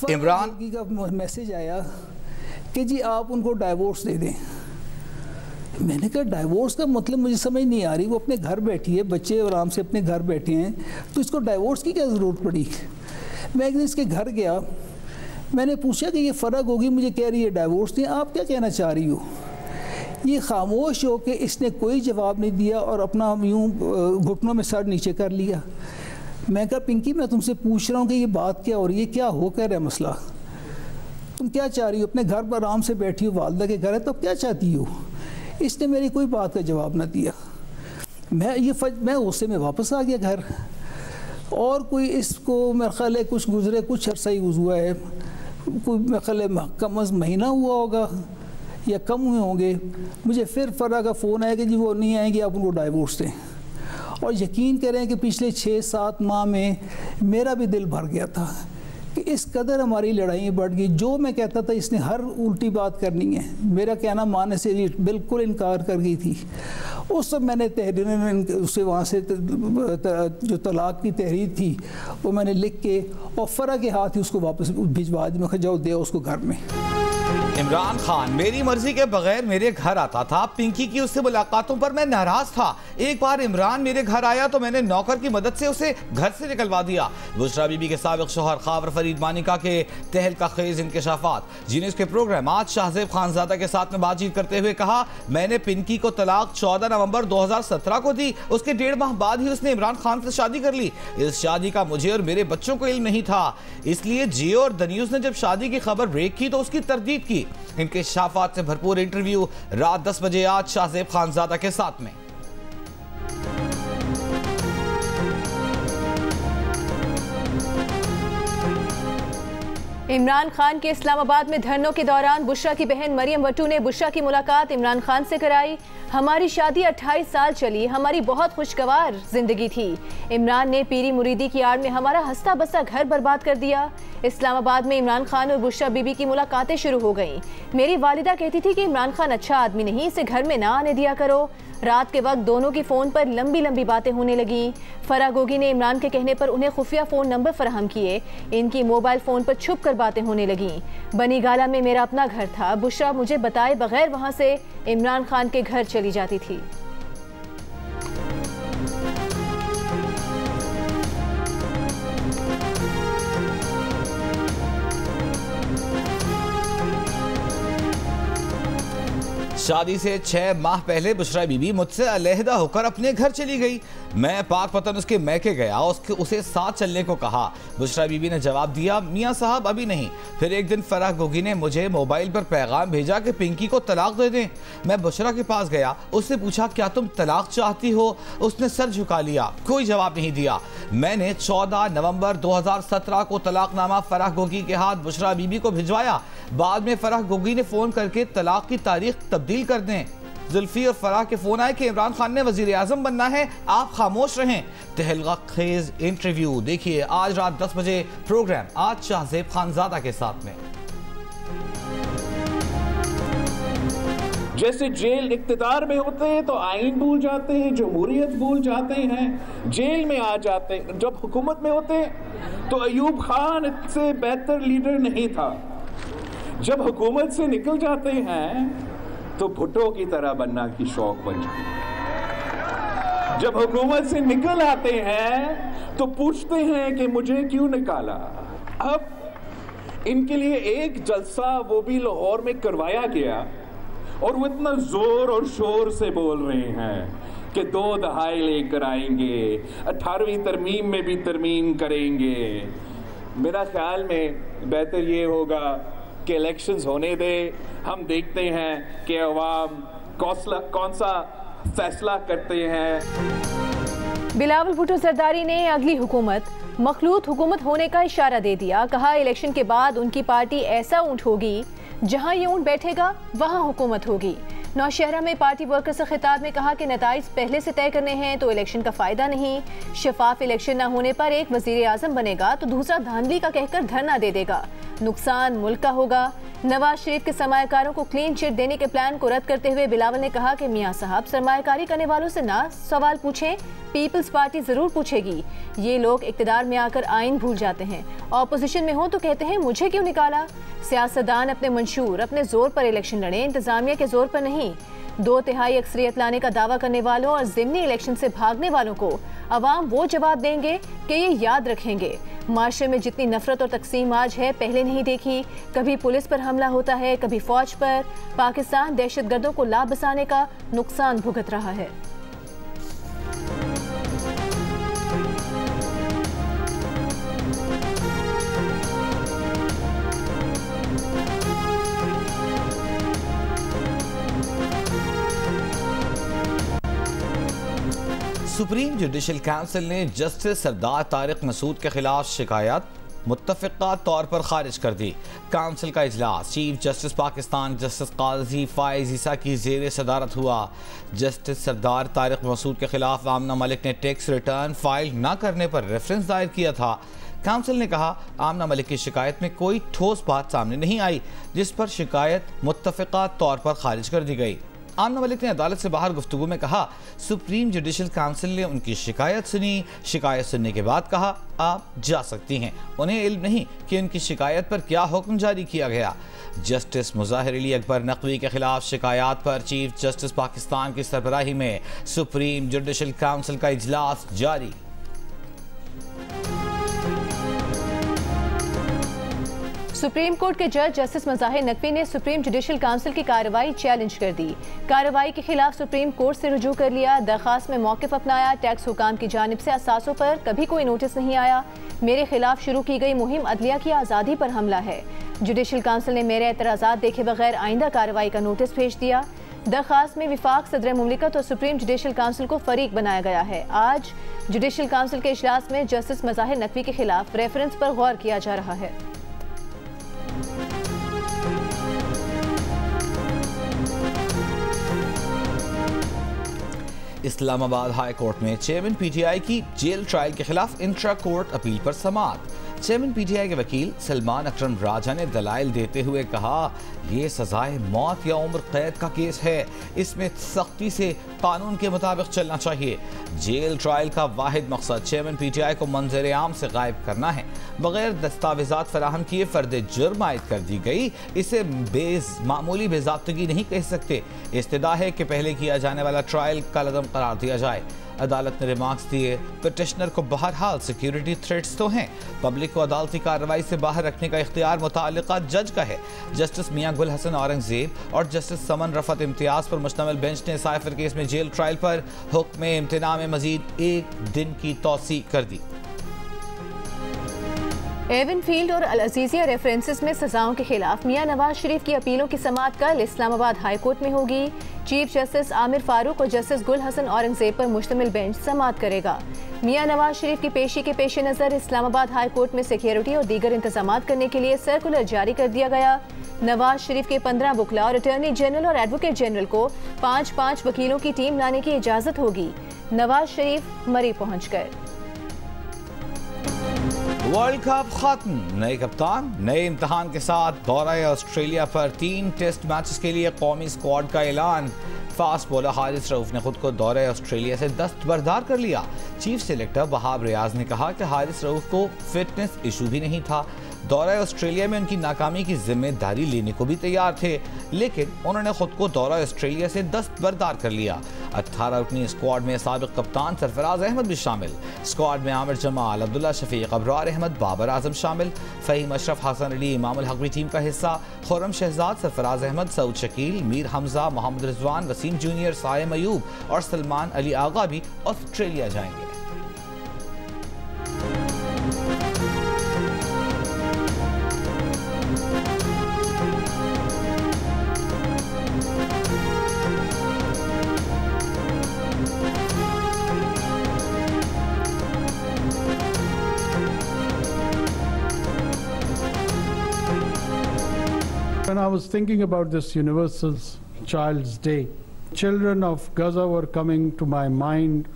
इमरान का मैसेज आया कि जी आप उनको डाइवोर्स दे दें। मैंने कहा डाइवोर्स का मतलब मुझे समझ नहीं आ रही, वो अपने घर बैठी है, बच्चे आराम से अपने घर बैठे हैं, तो इसको डाइवोर्स की क्या ज़रूरत पड़ी। मैं एक दिन इसके घर गया, मैंने पूछा कि ये फ़र्क होगी, मुझे कह रही है डाइवोर्स नहीं, आप क्या कहना चाह रही हो। ये खामोश हो के इसने कोई जवाब नहीं दिया और अपना यूँ घुटनों में सर नीचे कर लिया। मैं कहा पिंकी मैं तुमसे पूछ रहा हूँ कि ये बात क्या हो रही है, क्या हो कर रहा है मसला, तुम क्या चाह रही हो, अपने घर पर आराम से बैठी हो, वालदा के घर है, तो क्या चाहती हो। इसने मेरी कोई बात का जवाब ना दिया। मैं उससे मैं वापस आ गया घर, और कोई इसको मेरे ख्याल है कुछ गुजरे कुछ अर्सा ही हुआ है, कोई मेरे ख्याल है कम अज़ महीना हुआ होगा या कम हुए होंगे, मुझे फिर फ़रा का फ़ोन आया कि जी वो नहीं आएंगे, आप उनको डाइवोर्स दें। और यकीन करें कि पिछले 6-7 माह में मेरा भी दिल भर गया था कि इस कदर हमारी लड़ाइयाँ बढ़ गई। जो मैं कहता था इसने हर उल्टी बात करनी है, मेरा कहना मानने से बिल्कुल इनकार कर गई थी। उस सब मैंने तहरीर उससे वहाँ से जो तलाक की तहरीर थी वो मैंने लिख के और फ़रा के हाथ ही उसको वापस भिजवा दी। मैं जाओ दे उसको घर में। इमरान खान मेरी मर्जी के बगैर मेरे घर आता था, पिंकी की उससे मुलाकातों पर मैं नाराज था। एक बार इमरान मेरे घर आया तो मैंने नौकर की मदद से उसे घर से निकलवा दिया। बुशरा बीबी के साबिक शौहर ख्वाबर फरीद मानिका के तहलका खेज इंकशाफात। जीनिस के प्रोग्राम आज शाहजेब खानजादा के साथ में बातचीत करते हुए कहा, मैंने पिंकी को तलाक 14 नवंबर 2017 को दी, उसके 1.5 माह बाद ही उसने इमरान खान से शादी कर ली। इस शादी का मुझे और मेरे बच्चों को इल्म नहीं था, इसलिए जियो और द न्यूज़ ने जब शादी की खबर ब्रेक की तो उसकी तरदीद की। इनके शाफात से भरपूर इंटरव्यू रात 10 बजे आज शाहजेब खानजादा के साथ में। इमरान खान के इस्लामाबाद में धरनों के दौरान बुशरा की बहन मरियम वटू ने बुशरा की मुलाकात इमरान खान से कराई। हमारी शादी 28 साल चली, हमारी बहुत खुशगवार जिंदगी थी। इमरान ने पीरी मुरीदी की आड़ में हमारा हंसता बसा घर बर्बाद कर दिया। इस्लामाबाद में इमरान खान और बुशरा बीबी की मुलाकातें शुरू हो गईं। मेरी वालिदा कहती थी कि इमरान खान अच्छा आदमी नहीं, इसे घर में ना आने दिया करो। रात के वक्त दोनों की फ़ोन पर लंबी लंबी बातें होने लगीं। फरा गोगी ने इमरान के कहने पर उन्हें खुफिया फ़ोन नंबर फराहम किए। इनकी मोबाइल फ़ोन पर छुप कर बातें होने लगीं। बनी गाला में मेरा अपना घर था, बुशरा मुझे बताए बगैर वहाँ से इमरान खान के घर चली जाती थी। शादी से 6 माह पहले बुशरा बीबी मुझसे अलहदा होकर अपने घर चली गई। मैं पाक पतन उसके मैके गया, उसे साथ चलने को कहा। बुशरा बीबी ने जवाब दिया, मियाँ साहब अभी नहीं। फिर एक दिन फराह गोगी ने मुझे मोबाइल पर पैगाम भेजा कि पिंकी को तलाक दे दें। मैं बुशरा के पास गया, उससे पूछा क्या तुम तलाक चाहती हो। उसने सर झुका लिया, कोई जवाब नहीं दिया। मैंने 14 नवंबर 2017 को तलाकनामा फराह गोगी के हाथ बुशरा बीबी को भिजवाया। बाद में फराह गोगी ने फ़ोन करके तलाक की तारीख तब्दील कर दें। जुल्फी और फराह के फ़ोन आए कि इमरान खान ने वज़ीर आज़म बनना है, आप खामोश रहें। तहलका खेज इंटरव्यू देखिए आज रात 10 बजे प्रोग्राम आज शाहजेब खानजादा के साथ में। जैसे जेल इख्तिदार में होते हैं तो आइन भूल जाते हैं, जमहूरियत भूल जाते हैं, जेल में आ जाते हैं। जब हुकूमत में होते हैं तो अयूब खान से बेहतर लीडर नहीं था। जब हुकूमत से निकल जाते हैं तो भुट्टो की तरह बनना की शौक बन जाती है। जब हुकूमत से निकल आते हैं तो पूछते हैं कि मुझे क्यों निकाला। अब इनके लिए एक जलसा वो भी लाहौर में करवाया गया और वो इतना जोर और शोर से बोल रहे हैं कि 2 दहाई लेकर आएंगे, 18वीं तरमीम में भी तरमीम करेंगे। मेरा ख्याल में बेहतर ये होगा कि इलेक्शंस होने दे, हम देखते हैं कि अवाम कौन सा फैसला करते हैं। बिलावल भुट्टो जरदारी ने अगली हुकूमत मखलूत हुकूमत होने का इशारा दे दिया। कहा इलेक्शन के बाद उनकी पार्टी ऐसा ऊंट होगी, जहां ये ऊंट बैठेगा वहां हुकूमत होगी। नौशहरा में पार्टी वर्कर से खिताब में कहा कि नताइज पहले से तय करने हैं तो इलेक्शन का फायदा नहीं। शफाफ इलेक्शन न होने पर एक वजीर आजम बनेगा तो दूसरा धांधली का कहकर धरना दे देगा। नुकसान मुल्क का होगा। नवाज शरीफ के सरमायाकारों को क्लीन चिट देने के प्लान को रद्द करते हुए बिलावल ने कहा कि मियां साहब सरमायाकारी करने वालों से ना सवाल पूछें, पीपल्स पार्टी जरूर पूछेगी। ये लोग इक्तदार में आकर आइन भूल जाते हैं, ऑपोजिशन में हो तो कहते हैं मुझे क्यों निकाला। सियासतदान अपने मंशूर, अपने जोर पर इलेक्शन लड़े, इंतजामिया के जोर पर नहीं। 2/3 अक्सरियत लाने का दावा करने वालों और ज़िमनी इलेक्शन से भागने वालों को अवाम वो जवाब देंगे कि ये याद रखेंगे। माशरे में जितनी नफरत और तकसीम आज है पहले नहीं देखी। कभी पुलिस पर हमला होता है, कभी फौज पर। पाकिस्तान दहशतगर्दों को लाभ बसाने का नुकसान भुगत रहा है। सुप्रीम जुडिशल काउंसिल ने जस्टिस सरदार तारिक मसूद के खिलाफ शिकायत मुत्तफ़िक़ा तौर पर खारिज कर दी। काउंसिल का इजलास चीफ जस्टिस पाकिस्तान जस्टिस काजी फाइज ईसा की ज़ेर सदारत हुआ। जस्टिस सरदार तारिक मसूद के खिलाफ आमना मलिक ने टैक्स रिटर्न फाइल न करने पर रेफरेंस दायर किया था। काउंसिल ने कहा आमना मलिक की शिकायत में कोई ठोस बात सामने नहीं आई, जिस पर शिकायत मुत्तफ़िक़ा तौर पर खारिज कर दी गई। आमना मलिक ने अदालत से बाहर गुफ्तगू में कहा सुप्रीम जुडिशल काउंसिल ने उनकी शिकायत सुनी। शिकायत सुनने के बाद कहा आप जा सकती हैं। उन्हें इल्म नहीं कि उनकी शिकायत पर क्या हुक्म जारी किया गया। जस्टिस मुज़ाहिर अली अकबर नकवी के खिलाफ शिकायत पर चीफ जस्टिस पाकिस्तान की सरबराही में सुप्रीम जुडिशल काउंसिल का इजलास जारी। सुप्रीम कोर्ट के जज जस्टिस मुज़ाहिर नकवी ने सुप्रीम जुडिशल काउंसिल की कार्रवाई चैलेंज कर दी। कार्रवाई के खिलाफ सुप्रीम कोर्ट से रुजू कर लिया। दरखास्त में मौक़िफ़ अपनाया। टैक्स हुकाम की जानिब से असासों पर कभी कोई नोटिस नहीं आया। मेरे खिलाफ शुरू की गई मुहिम अदलिया की आज़ादी पर हमला है। जुडिशल काउंसिल ने मेरे एतराज़ात देखे बगैर आइंदा कार्रवाई का नोटिस भेज दिया। दरखास्त में विफाक सदर मुमलिकत और सुप्रीम जुडिशल काउंसिल को फरीक बनाया गया है। आज जुडिशल काउंसिल के इजलास में जस्टिस मुज़ाहिर नकवी के खिलाफ रेफरेंस पर गौर किया जा रहा है। इस्लामाबाद हाई कोर्ट में चेयरमैन पीटीआई की जेल ट्रायल के खिलाफ इंट्रा कोर्ट अपील पर समाअत। चेयरमैन पीटीआई के वकील सलमान अकरम राजा ने दलाइल देते हुए कहा ये सजाए मौत या उम्र कैद का केस है, इसमें सख्ती से कानून के मुताबिक चलना चाहिए। जेल ट्रायल का वाहिद मकसद चेयरमैन पीटीआई को मंजर आम से गायब करना है। बगैर दस्तावेजात फराहम किए फर्द जुर्म आयद कर दी गई, इसे मामूली बेज़ाब्तगी नहीं कह सकते। इस्तदा है कि पहले किया जाने वाला ट्रायल कलअदम करार दिया जाए। अदालत ने रिमार्क्स दिए पिटिशनर को बहरहाल सिक्योरिटी थ्रेट्स तो हैं, पब्लिक को अदालती कार्रवाई से बाहर रखने का इख्तियार मुतालिका जज का है। जस्टिस मियां गुल हसन औरंगजेब और जस्टिस समन रफत इम्तियाज पर मुश्तमिल बेंच ने साइफर केस में जेल ट्रायल पर हुक्म इम्तिना में मजीद 1 दिन की तौसी कर दी। एवनफील्ड और अल-अज़ीज़िया रेफरेंसेस में सजाओं के खिलाफ मियां नवाज शरीफ की अपीलों की समाअत कल इस्लामाबाद हाई कोर्ट में होगी। चीफ जस्टिस आमिर फारूक और जस्टिस गुल हसन औरंगजेब पर मुश्तमिल बेंच समाअत करेगा। मियां नवाज शरीफ की पेशी के पेश नज़र इस्लामाबाद हाई कोर्ट में सिक्योरिटी और दीगर इंतजामात करने के लिए सर्कुलर जारी कर दिया गया। नवाज शरीफ के 15 वकला और अटॉर्नी जनरल और एडवोकेट जनरल को 5-5 वकीलों की टीम लाने की इजाज़त होगी। नवाज शरीफ मरी पहुँचकर। वर्ल्ड कप खत्म, नए कप्तान नए इम्तिहान के साथ दौरा ऑस्ट्रेलिया पर 3 टेस्ट मैचेस के लिए कौमी स्क्वाड का ऐलान। फास्ट बॉलर हारिस रऊफ ने खुद को दौरे ऑस्ट्रेलिया से दस्तबरदार कर लिया। चीफ सेलेक्टर वहाब रियाज ने कहा कि हारिस रऊफ को फिटनेस इशू भी नहीं था, दौरा ऑस्ट्रेलिया में उनकी नाकामी की जिम्मेदारी लेने को भी तैयार थे, लेकिन उन्होंने खुद को दौरा ऑस्ट्रेलिया से दस्तबरदार कर लिया। 18 रुकनी स्क्वाड में साबिक कप्तान सरफराज अहमद भी शामिल। स्क्वाड में आमिर जमाल, अब्दुल्ला शफीक, अबरार अहमद, बाबर आजम शामिल। फ़हीम अशरफ, हसन अली, इमामुल हक भी टीम का हिस्सा। खुर्रम शहजाद, सरफराज अहमद, सऊद शकील, मीर हमजा, मोहम्मद रिजवान, वसीम जूनियर, साइम अयूब और सलमान अली आगा भी ऑस्ट्रेलिया जाएंगे। When I was thinking about this Universal Child's Day, children of Gaza were coming to my mind,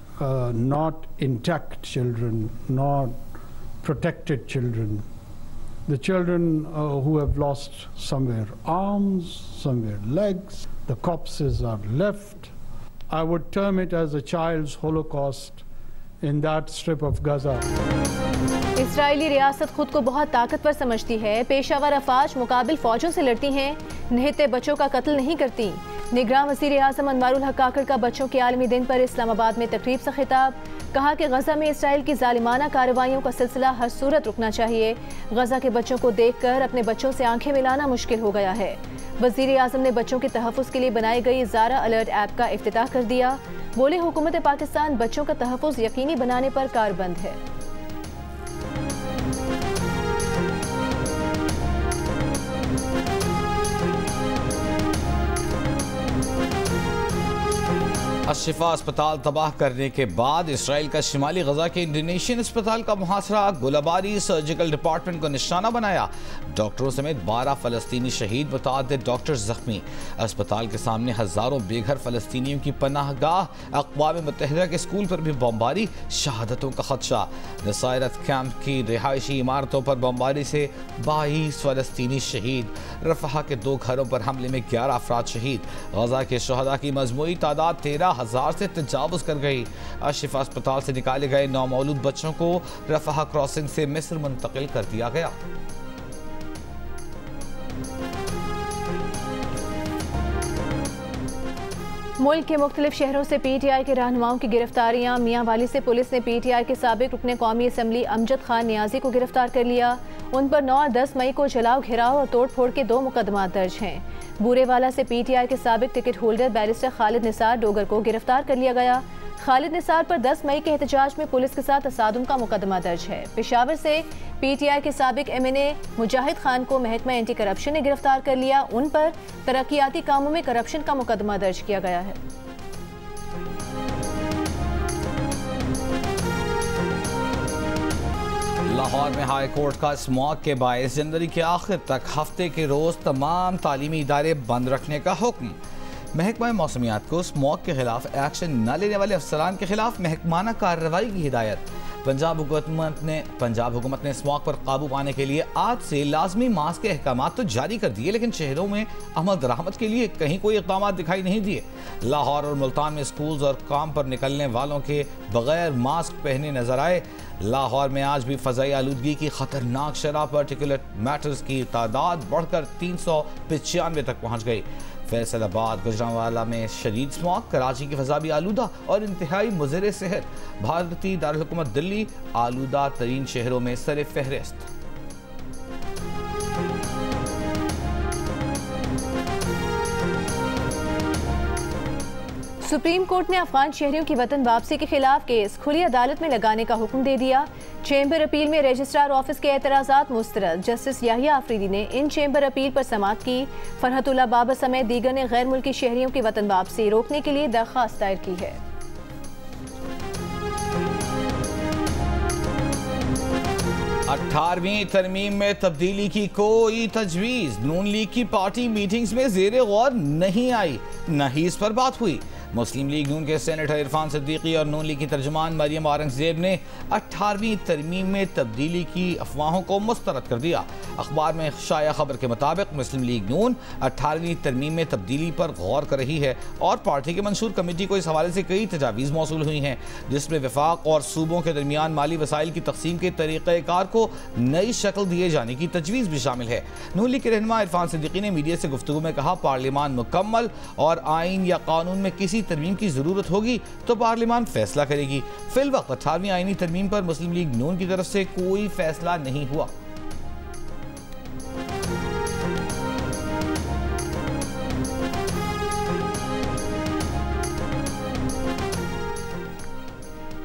not intact children, not protected children, the children who have lost somewhere arms, somewhere legs, the corpses are left. I would term it as a child's Holocaust in that strip of Gaza. Israeli रियासत खुद को बहुत ताकतवर समझती है। पेशावर अफवाज मुकाबिल फौजों से लड़ती हैं, निहत्ते बच्चों का कत्ल नहीं करती। निगरान वज़ीर आज़म अनवारुल हक काकड़ का बच्चों के आलमी दिन पर इस्लामाबाद में तकरीब से खिताब। कहा कि गजा में इसराइल की जालिमाना कार्रवाइयों का सिलसिला हर सूरत रुकना चाहिए। गजा के बच्चों को देखकर अपने बच्चों से आंखें मिलाना मुश्किल हो गया है। वज़ीर आज़म ने बच्चों के तहफ़्फ़ुज़ के लिए बनाई गई ज़ारा अलर्ट ऐप का इफ्तिताह कर दिया। बोले, हुकूमत पाकिस्तान बच्चों का तहफ़्फ़ुज़ यकीनी बनाने पर कारबंद है। अशिफा अस्पताल तबाह करने के बाद इसराइल का शिमाली गजा के इंडोनेशियन अस्पताल का मुहासरा, गोलाबारी, सर्जिकल डिपार्टमेंट को निशाना बनाया। डॉक्टरों समेत 12 फलस्तीनी शहीद, मुतअद्दिद डॉक्टर जख्मी। अस्पताल के सामने हजारों बेघर फलस्तीनियों की पनाहगाह। अक़वाम मुत्तहिदा के स्कूल पर भी बमबारी, शहादतों का खदशा। नसायरत कैंप की रिहायशी इमारतों पर बमबारी से 22 फलस्तीनी शहीद। रफ़हा के 2 घरों पर हमले में 11 अफराद शहीद। गजा के शहदा की मजमूई तादाद 13,000 से तजावुज कर गई। अशिफा अस्पताल से निकाले गए नौमौलूद बच्चों को रफ़हा क्रॉसिंग से मिस्र मुंतकिल कर दिया गया। मुल्क के मुख्तलिफ शहरों से PTI के रहनुमाओं की गिरफ्तारियां। मियां वाली से पुलिस ने PTI के साबिक रुकने कौमी असम्बली अमजद खान नियाजी को गिरफ्तार कर लिया। उन पर 9 और 10 मई को जलाओ, घेराव और तोड़ फोड़ के 2 मुकदमा दर्ज हैं। बूरेवाला से PTI के साबिक ticket holder barrister Khalid Nisar Dogar को गिरफ्तार कर लिया गया। खालिद निसार पर 10 मई के एहतजाज में पुलिस के साथ तसादुम का मुकदमा दर्ज है। पेशावर से PTI के साबिक MNA मुजाहिद खान को महकमा एंटी करप्शन ने गिरफ्तार कर लिया। उन पर तरक्याती कामों में करप्शन का मुकदमा दर्ज किया गया है। लाहौर में हाई कोर्ट का स्मॉग के बायस जनवरी के आखिर तक हफ्ते के रोज तमाम तालीमी इदारे बंद रखने का हुक्म। महकमा मौसमियात को स्मॉग के खिलाफ एक्शन न लेने वाले अफसरान के खिलाफ महकमाना कार्रवाई की हिदायत। पंजाब हुकूमत ने स्मॉग पर काबू पाने के लिए आज से लाजमी मास्क के अहकाम तो जारी कर दिए, लेकिन शहरों में अमल दरामद के लिए कहीं कोई इक़दाम दिखाई नहीं दिए। लाहौर और मुल्तान में स्कूल्स और काम पर निकलने वालों के बगैर मास्क पहने नजर आए। लाहौर में आज भी फ़ज़ाई आलूदगी की खतरनाक शरह, पार्टिकुलेट मैटर्स की तादाद बढ़कर 395 तक पहुँच गई। फैसलाबाद, गुजरांवाला में शदीद स्मॉग, कराची की फ़ज़ा भी आलूदा और इंतहाई मुज़र सेहत। भारतीय दारुल-हुकूमत दिल्ली आलूदा तरीन शहरों में सर फहरिस्त। सुप्रीम कोर्ट ने अफगान शहरियों की वतन वापसी के खिलाफ केस खुली अदालत में लगाने का हुक्म दे दिया। चैम्बर अपील में रजिस्ट्रार ऑफिस के एतराज़ात मुस्तरद। जस्टिस याहिया आफरीदी ने इन चैम्बर अपील पर समाअत की। फरहतुल्लाह बाबर समेत दीगर ने गैर मुल्की शहरियों की वतन वापसी रोकने के लिए दरख्वास्त दायर की है। 18वीं तरमीम में तब्दीली की कोई तजवीज़ नून लीग की पार्टी मीटिंग्स में ज़ेरे गौर नहीं आई, न ही इस पर बात हुई। मुस्लिम लीग नून के सेनेटर इरफान सिद्दीकी और नून लीग की तर्जुमान मरियम औरंगजेब ने 18वीं तरमीम में तब्दीली की अफवाहों को मुस्तरद कर दिया। अखबार में शाया खबर के मुताबिक मुस्लिम लीग नून 18वीं तरमीम में तब्दीली पर गौर कर रही है और पार्टी की मंशूर कमेटी को इस हवाले से कई तजावीज़ मौसूल हुई हैं, जिसमें वफाक और सूबों के दरमियान माली वसाइल की तकसीम के तरीक़ेकार को नई शक्ल दिए जाने की तजवीज़ भी शामिल है। नून लीग के रहनुमा इरफान सिद्दीकी ने मीडिया से गुफ्तगू में कहा, पार्लियामान मुकम्मल और आइन या कानून में किसी तरमीम की जरूरत होगी तो पार्लियामान फैसला करेगी। फिलवक्त 18वीं आईनी तरमीम पर मुस्लिम लीग नून की तरफ से कोई फैसला नहीं हुआ।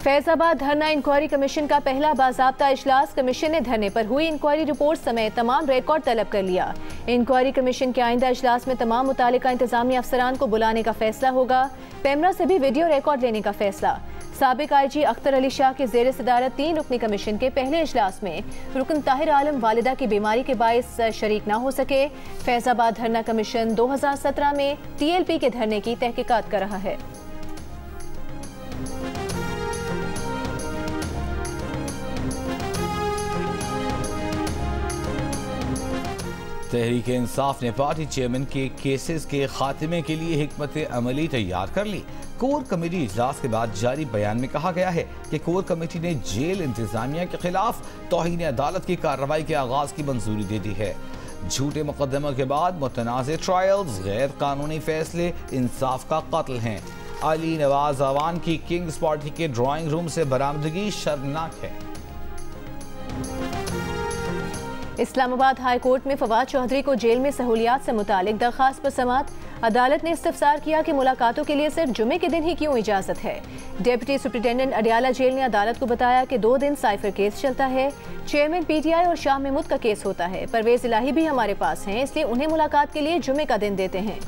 फैजाबाद धरना इंक्वायरी कमीशन का पहला बाज़ाब्ता इजलास। कमीशन ने धरने पर हुई इंक्वायरी रिपोर्ट समेत तमाम रिकॉर्ड तलब कर लिया। इंक्वायरी कमीशन के आइंदा इजलास में तमाम मुतालिका इंतजामिया अफसरान को बुलाने का फैसला होगा। पैमरा से भी वीडियो रिकॉर्ड लेने का फैसला। साबिक IG अख्तर अली शाह के जेर सदारत 3 रुकनी कमीशन के पहले इजलास में रुकन ताहिर आलम वालिदा की बीमारी के बायस शरीक न हो सके। फैजाबाद धरना कमीशन 2017 में TLP के धरने की तहकीकात कर रहा है। तहरीक इंसाफ ने पार्टी चेयरमैन के केसेस के खात्मे के लिए हिकमत अमली तैयार कर ली। कोर कमेटी इजलास के बाद जारी बयान में कहा गया है कि कोर कमेटी ने जेल इंतजामिया के खिलाफ तौहीन अदालत की कार्रवाई के आगाज की मंजूरी दे दी है। झूठे मुकदमों के बाद मुतनाज़ ट्रायल्स, गैर कानूनी फैसले इंसाफ का कत्ल हैं। अली नवाज अवान की किंग्स पार्टी के ड्राइंग रूम से बरामदगी शर्मनाक है। इस्लामाबाद हाई कोर्ट में फवाद चौधरी को जेल में सहूलियात से मुतालिक दरखास्त पर समाअत। अदालत ने इस्तफसार किया कि मुलाकातों के लिए सिर्फ जुमे के दिन ही क्यों इजाजत है। डिप्टी सुप्रिंटेंडेंट अडियाला जेल ने अदालत को बताया कि 2 दिन साइफर केस चलता है। चेयरमैन PTI और शाह महमूद का केस होता है। परवेज इलाही भी हमारे पास हैं, इसलिए उन्हें मुलाकात के लिए जुमे का दिन देते हैं।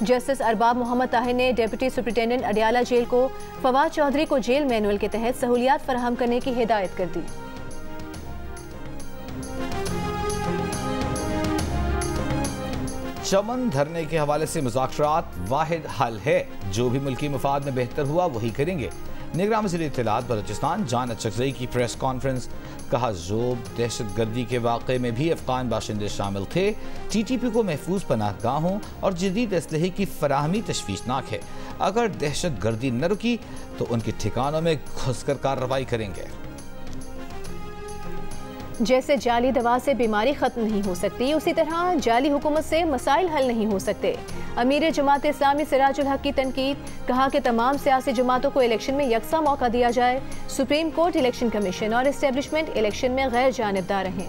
जस्टिस अरबाब मोहम्मद ताहिर ने डिप्टी सुप्रिंटेंडेंट अडियाला जेल को फवाद चौधरी को जेल मैनुअल के तहत सहूलियात फराहम करने की हिदायत कर दी। चमन धरने के हवाले से मुज़ाकरात वाहिद हल है। जो भी मुल्की मफाद में बेहतर हुआ वही करेंगे। निगरान वज़ीर इत्तलात बलूचिस्तान जान अचकज़ई की प्रेस कॉन्फ्रेंस। कहा ज़ोब दहशतगर्दी के वाक़े में भी अफ़गान बाशिंदे शामिल थे। TTP को महफूज पनाहगाहों और जदीद असलहे की फराहमी तशवीशनाक है। अगर दहशतगर्दी न रुकी तो उनके ठिकानों में घुसकर कार्रवाई करेंगे। जैसे जाली दवा से बीमारी खत्म नहीं हो सकती, उसी तरह जाली हुकूमत से मसाइल हल नहीं हो सकते। अमीर जमात इस्लामी सिराजुल हक की तनकीद। कहा कि तमाम सियासी जमातों को इलेक्शन में यकसा मौका दिया जाए। सुप्रीम कोर्ट, इलेक्शन कमीशन और एस्टेब्लिशमेंट इलेक्शन में गैर जानिबदार रहें।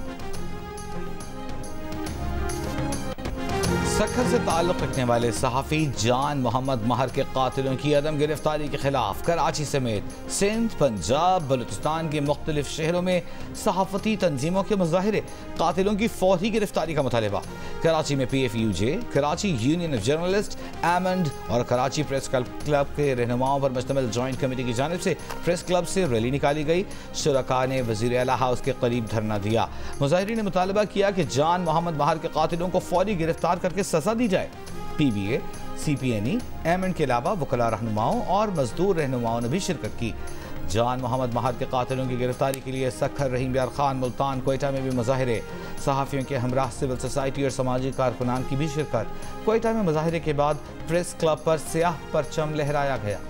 सक्खर से ताल्लुक़ रखने वाले सहाफ़ी जान मोहम्मद महर के कातिलों की अदम गिरफ्तारी के खिलाफ कराची समेत सिंध, पंजाब, बलूचिस्तान के मुख्तलिफ शहरों में सहाफ़ती तंजीमों के मुजाहिरे। कातिलों की फौरी गिरफ्तारी का मुतालबा। कराची में PFUJ, Karachi union of journalist, Aemond और कराची प्रेस क्लब के रहनुमाओं पर मुश्तमिल जॉइंट कमेटी की जानिब से प्रेस क्लब से रैली निकाली गई। शुरका ने वज़ीर आला हाउस के करीब धरना दिया। मुजाहिरीन ने मुतालबा किया कि जान मोहम्मद महर के कातिलों को फौरी गिरफ्तार करके सजा दी जाए। PBA, CPNE, एमंड के अलावा वकला रहनुमाओं और मजदूर रहनुमाओं ने भी शिरकत की। जान मोहम्मद महर के कातिलों की गिरफ्तारी के लिए सक्खर, रहीम यार खान, मुल्तान, कोयटा में भी मुजाहिरे। सहाफ़ियों के हमराह सिविल सोसाइटी और समाजी कारकुनान की भी शिरकत। कोयटा में मुजाहिरे के बाद प्रेस क्लब पर स्याह परचम लहराया गया।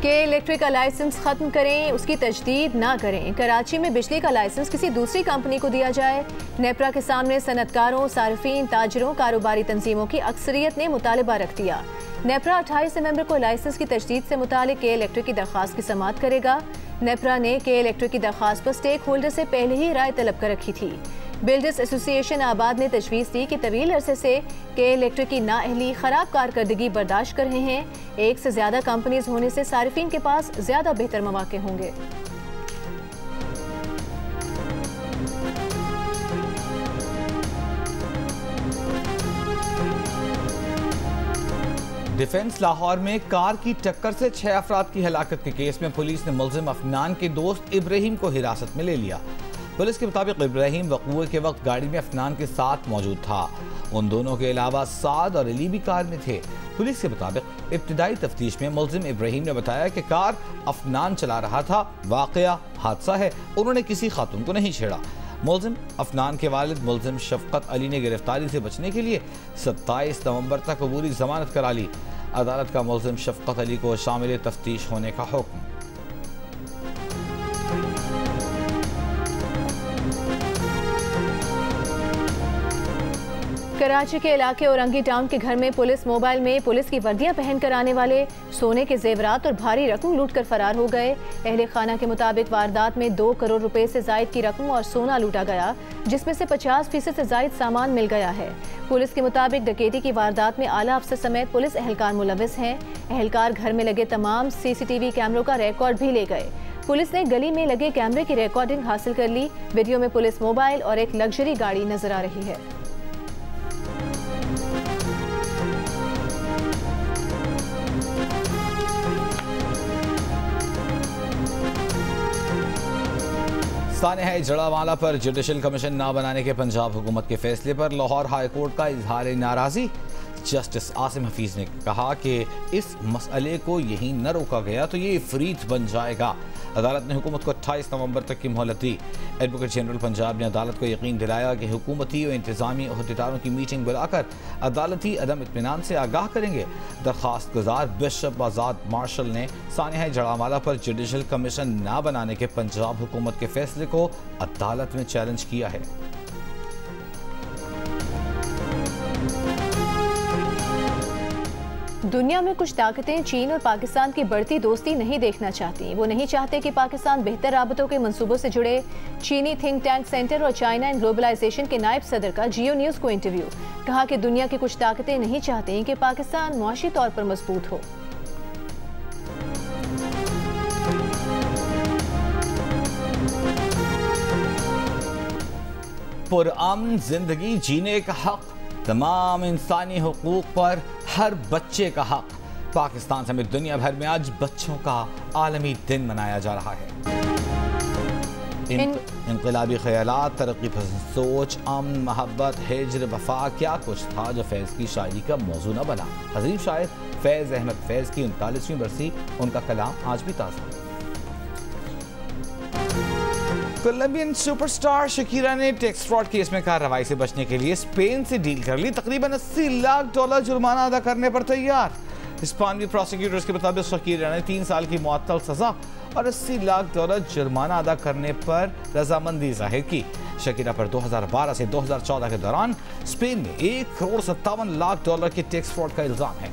के इलेक्ट्रिक का लाइसेंस खत्म करें, उसकी तजदीद ना करें। कराची में बिजली का लाइसेंस किसी दूसरी कंपनी को दिया जाए। नेपरा के सामने सनतकारों, सार्फिन, ताजरों, कारोबारी तंजीमों की अक्सरियत ने मुतालबा रख दिया। नेपरा 28 नवंबर को लाइसेंस की तजदीद से मुतालिक के इलेक्ट्रिक की दरख्वास्त की समाअत करेगा। नेपरा ने के इलेक्ट्रिक की दरख्वास्त पर स्टेक होल्डर से पहले ही राय तलब कर रखी थी। बिल्डर्स एसोसिएशन आबाद ने तजवीज़ दी कि तवील अरसे से के इलेक्ट्रिक की नाअहली ख़राब कारकर्दगी बर्दाश्त कर रहे हैं। एक से ज़्यादा कंपनीज होने से सारिफिन के पास ज़्यादा बेहतर मौके होंगे। डिफेंस लाहौर में कार की टक्कर से 6 अफराद की हलाकत के केस में पुलिस ने मुल्जिम अफनान के दोस्त इब्राहिम को हिरासत में ले लिया। पुलिस के मुताबिक इब्राहिम वक़ूए के वक्त गाड़ी में अफनान के साथ मौजूद था। उन दोनों के अलावा साद और अली भी कार में थे। पुलिस के मुताबिक इब्तिदाई तफ्तीश में मुल्जिम इब्राहिम ने बताया कि कार अफनान चला रहा था। वाक़या हादसा है, उन्होंने किसी खातून को नहीं छेड़ा। मुल्जिम अफनान के वालिद मुल्जिम शफकत अली ने गिरफ्तारी से बचने के लिए 27 नवंबर तक अबूरी जमानत करा ली। अदालत का मुल्जिम शफकत अली को शामिल तफ्तीश होने का हुक्म। कराची के इलाके औरंगी टाउन के घर में पुलिस मोबाइल में पुलिस की वर्दियां पहनकर आने वाले सोने के जेवरात और भारी रकम लूटकर फरार हो गए। अहले खाना के मुताबिक वारदात में 2 करोड़ रुपए से जायद की रकम और सोना लूटा गया, जिसमें से 50% से जायद सामान मिल गया है। पुलिस के मुताबिक डकैती की वारदात में आला अफसर समेत पुलिस एहलकार मुलविस हैं। एहलकार घर में लगे तमाम CCTV कैमरों का रिकॉर्ड भी ले गए। पुलिस ने गली में लगे कैमरे की रिकॉर्डिंग हासिल कर ली। वीडियो में पुलिस मोबाइल और एक लग्जरी गाड़ी नजर आ रही है। सानिया जड़ावाला पर जुडिशल कमीशन न बनाने के पंजाब हुकूमत के फैसले पर लाहौर हाई कोर्ट का इजहार नाराजी। जस्टिस आसिम हफीज ने कहा कि इस मसले को यहीं न रोका गया तो ये इफरीत बन जाएगा। अदालत ने हुकूमत को 28 नवंबर तक की मोहलत दी। एडवोकेट जनरल पंजाब ने अदालत को यकीन दिलाया कि हुकूमती और इंतजामी अहदेदारों की मीटिंग बुलाकर अदालती अदम इत्मीनान से आगाह करेंगे। दरख्वास्त गुजार बिशप आज़ाद मार्शल ने सानिया जड़ावाला पर जुडिशल कमीशन न बनाने के पंजाब हुकूमत के फैसले को अदालत में चैलेंज किया है। दुनिया में कुछ ताकतें चीन और पाकिस्तान की बढ़ती दोस्ती नहीं देखना चाहती। वो नहीं चाहते कि पाकिस्तान बेहतर राबतों के मंसूबों से जुड़े। चीनी थिंक टैंक सेंटर और चाइना एंड ग्लोबलाइजेशन के नायब सदर का जियो न्यूज़ को इंटरव्यू। कहा कि दुनिया की कुछ ताकतें नहीं चाहती कि पाकिस्तान मुआशी तौर पर मजबूत हो। पुरअमन जिंदगी जीने का हक, तमाम इंसानी हुकूक पर हर बच्चे का हक। पाकिस्तान समेत दुनिया भर में आज बच्चों का आलमी दिन मनाया जा रहा है। इनकलाबी ख्यालात, तरक्की पसंद सोच, अमन, मोहब्बत, हिज्र, वफा, क्या कुछ था जो फैज़ की शायरी का मौजू न बना। अजीम शायर फैज़ अहमद फैज़ की 39वीं बरसी, उनका कलाम आज भी ताज़ा। कोलंबियन सुपरस्टार शकीरा ने टैक्स फ्रॉड केस में कार्रवाई से बचने के लिए स्पेन से डील कर ली। तकरीबन $80 लाख जुर्माना अदा करने पर तैयार। हिस्पानवी प्रोसिक्यूटर्स के मुताबिक शकीरा ने 3 साल की मुअत्तल सजा और $80 लाख जुर्माना अदा करने पर रजामंदी जाहिर की। शकीरा पर 2012 से 2014 के दौरान स्पेन में $1 करोड़ 57 लाख के टैक्स फ्रॉड का इल्जाम है।